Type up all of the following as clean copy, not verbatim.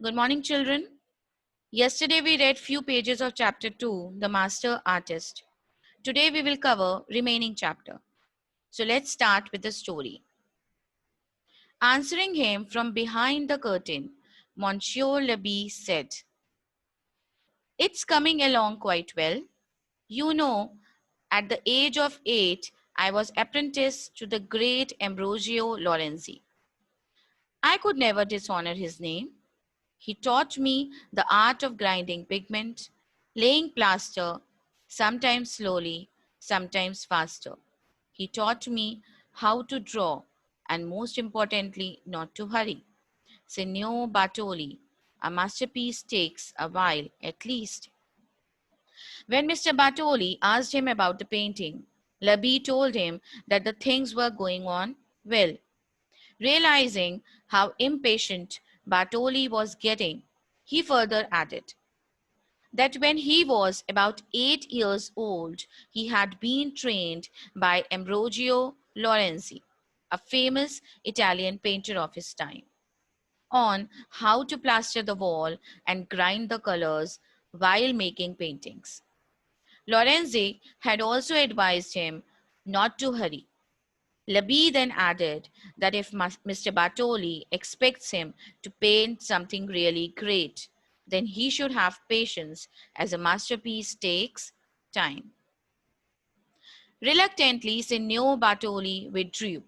Good morning, children. Yesterday we read few pages of chapter 2, The Master Artist. Today we will cover remaining chapter. So let's start with the story. Answering him from behind the curtain, Monsieur Lebby said, "It's coming along quite well. You know, at the age of 8, I was apprentice to the great Ambrosio Lorenzi. I could never dishonor his name. He taught me the art of grinding pigment, laying plaster, sometimes slowly, sometimes faster. He taught me how to draw, and most importantly, not to hurry. Signor Bartoli, a masterpiece takes a while at least." When Mr. Bartoli asked him about the painting, Labby told him that the things were going on well. Realizing how impatient Bartoli was getting, he further added that when he was about 8 years old, he had been trained by Ambrogio Lorenzi, a famous Italian painter of his time, on how to plaster the wall and grind the colors while making paintings. Lorenzi had also advised him not to hurry. Labby then added that if Mr. Bartoli expects him to paint something really great, then he should have patience as a masterpiece takes time. Reluctantly, Signor Bartoli withdrew.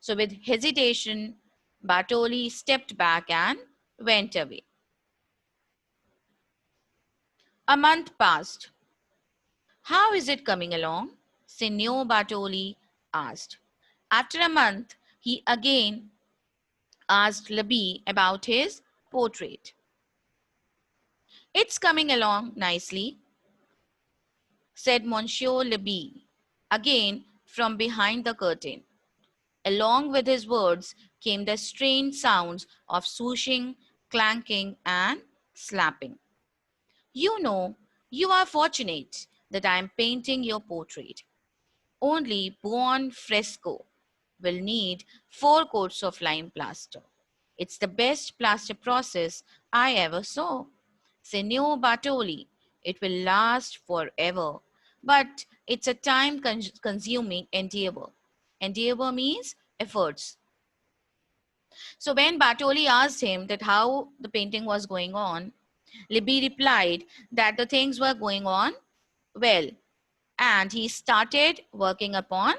So, with hesitation, Bartoli stepped back and went away. A month passed. "How is it coming along?" Signor Bartoli asked. After a month, he again asked Labby about his portrait. "It's coming along nicely," said Monsieur Labby, again from behind the curtain. Along with his words came the strange sounds of swooshing, clanking, and slapping. "You know, you are fortunate that I am painting your portrait. Only buon fresco will need 4 coats of lime plaster. It's the best plaster process I ever saw. Signor Bartoli, it will last forever, but it's a time consuming endeavor. Endeavor means efforts." So when Bartoli asked him that how the painting was going on, Libby replied that the things were going on well, and he started working upon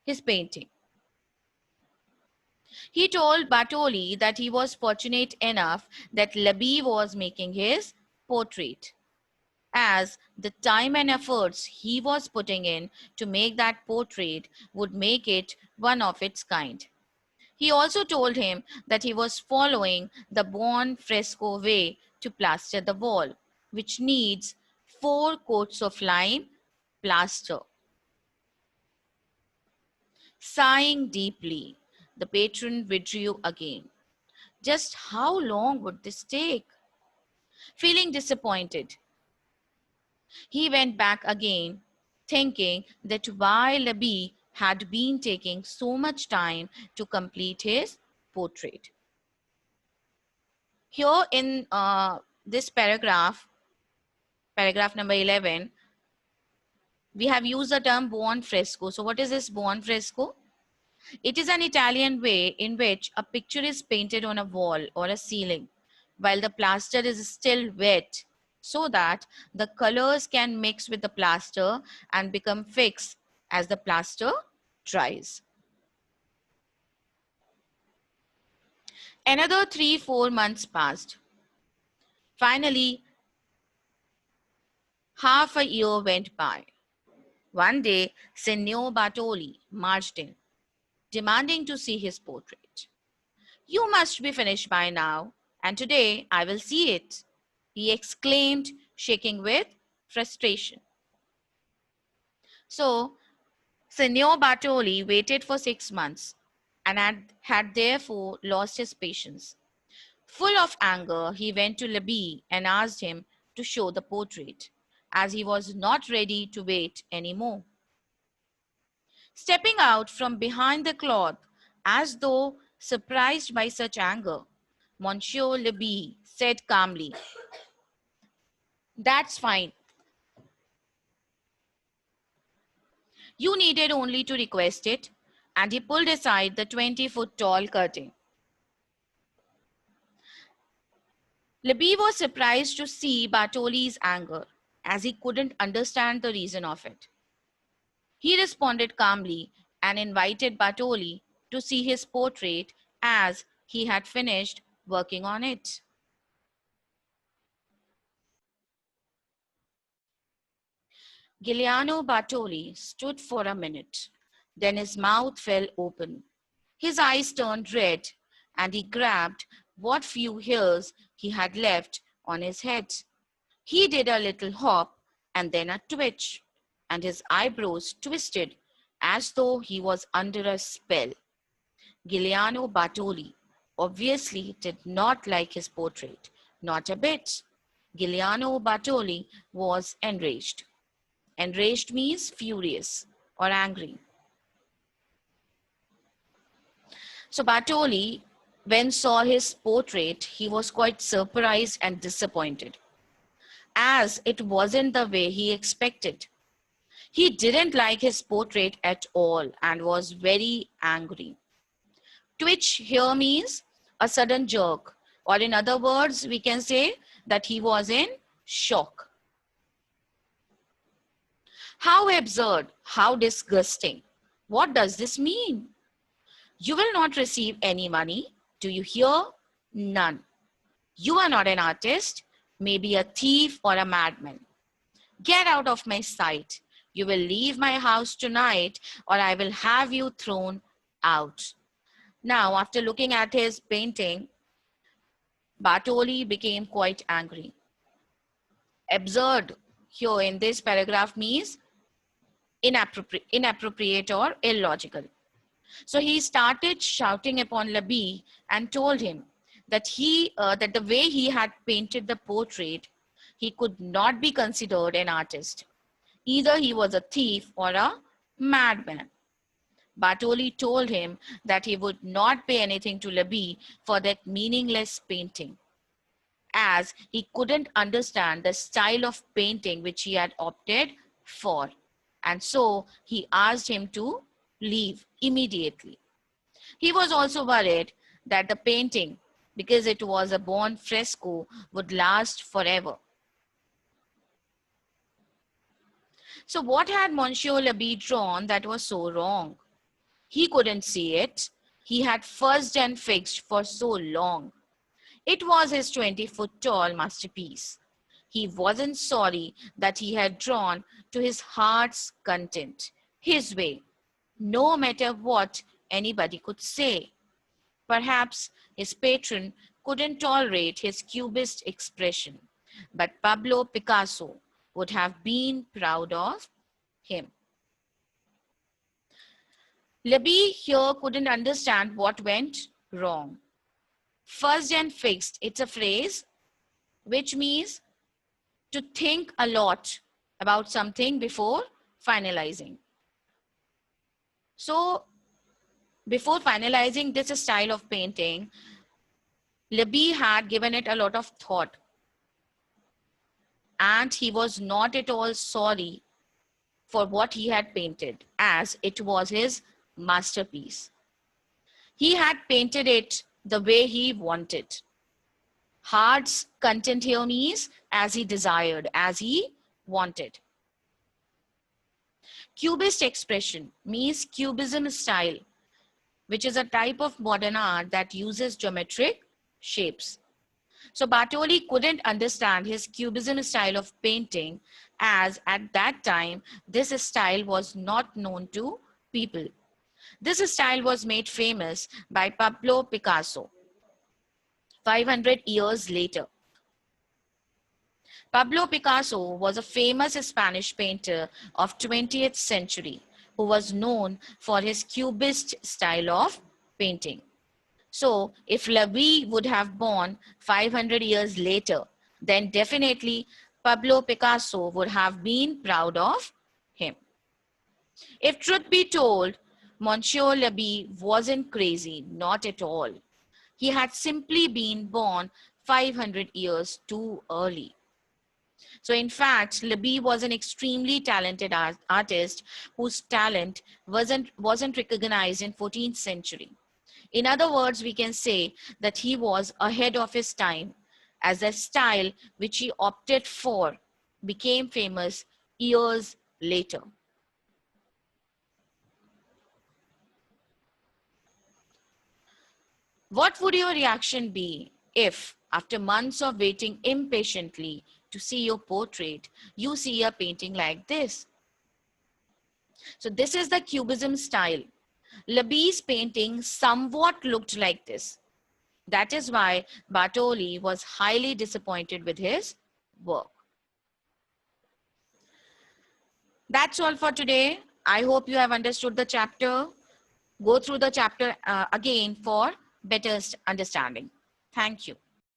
his painting. He told Bartoli that he was fortunate enough that Labby was making his portrait, as the time and efforts he was putting in to make that portrait would make it one of its kind. He also told him that he was following the buon fresco way to plaster the wall, which needs 4 coats of lime plaster. Sighing deeply, the patron withdrew again. Just how long would this take? Feeling disappointed, he went back again, thinking that why Labby had been taking so much time to complete his portrait. Here in this paragraph number 11, we have used the term buon fresco. So, what is this buon fresco? It is an Italian way in which a picture is painted on a wall or a ceiling while the plaster is still wet, so that the colors can mix with the plaster and become fixed as the plaster dries. Another 3-4 months passed. Finally, half a year went by. One day, Signor Bartoli marched in, demanding to see his portrait. "You must be finished by now, and today I will see it," he exclaimed, shaking with frustration. So, Signor Bartoli waited for 6 months and had therefore lost his patience. Full of anger, he went to Labby and asked him to show the portrait, as he was not ready to wait any more. Stepping out from behind the cloth, as though surprised by such anger, Monsieur Lebie said calmly. That's fine. You needed only to request it. And he pulled aside the 20-foot tall curtain. Lebie was surprised to see Bartoli's anger, as he couldn't understand the reason of it. He responded calmly and invited Bartoli to see his portrait as he had finished working on it. Giuliano Bartoli stood for a minute. Then his mouth fell open. His eyes turned red, and he grabbed what few hairs he had left on his head. He did a little hop and then a twitch, and his eyebrows twisted as though he was under a spell. Giuliano Bartoli obviously did not like his portrait, not a bit. Giuliano Bartoli was enraged. Enraged means furious or angry. So Bartoli, when saw his portrait, he was quite surprised and disappointed, as it wasn't the way he expected. He didn't like his portrait at all and was very angry. Twitch here means a sudden jerk, or in other words, we can say that he was in shock. How absurd, how disgusting. What does this mean? You will not receive any money. Do you hear? None. You are not an artist, maybe a thief or a madman. Get out of my sight. You will leave my house tonight, or I will have you thrown out. Now, after looking at his painting, Bartoli became quite angry. Absurd here in this paragraph means inappropriate or illogical. So he started shouting upon Lebie and told him that that the way he had painted the portrait, he could not be considered an artist. Either he was a thief or a madman. Bartoli told him that he would not pay anything to Lebie for that meaningless painting, as he couldn't understand the style of painting which he had opted for. And so he asked him to leave immediately. He was also worried that the painting, because it was a buon fresco, would last forever. So what had Monsieur Lebie drawn that was so wrong? He couldn't see it. He had fussed and fixed for so long. It was his 20-foot tall masterpiece. He wasn't sorry that he had drawn to his heart's content, his way, no matter what anybody could say. Perhaps his patron couldn't tolerate his cubist expression, but Pablo Picasso would have been proud of him. Lebie here couldn't understand what went wrong. Fussed and fixed, it's a phrase which means to think a lot about something before finalizing. So, before finalizing this style of painting, Lebie had given it a lot of thought. And he was not at all sorry for what he had painted, as it was his masterpiece. He had painted it the way he wanted. Heart's content here means as he desired, as he wanted. Cubist expression means cubism style, which is a type of modern art that uses geometric shapes. So Bartoli couldn't understand his cubism style of painting, as at that time, this style was not known to people. This style was made famous by Pablo Picasso 500 years later. Pablo Picasso was a famous Spanish painter of 20th century who was known for his cubist style of painting. So if Lebie would have born 500 years later, then definitely Pablo Picasso would have been proud of him. If truth be told, Monsieur Lebie wasn't crazy, not at all. He had simply been born 500 years too early. So in fact, Libby was an extremely talented artist whose talent wasn't recognized in 14th century. In other words, we can say that he was ahead of his time, as the style which he opted for became famous years later. What would your reaction be if, after months of waiting impatiently to see your portrait, you see a painting like this? So this is the Cubism style. Labie's painting somewhat looked like this. That is why Bartoli was highly disappointed with his work. That's all for today. I hope you have understood the chapter. Go through the chapter again for better understanding. Thank you.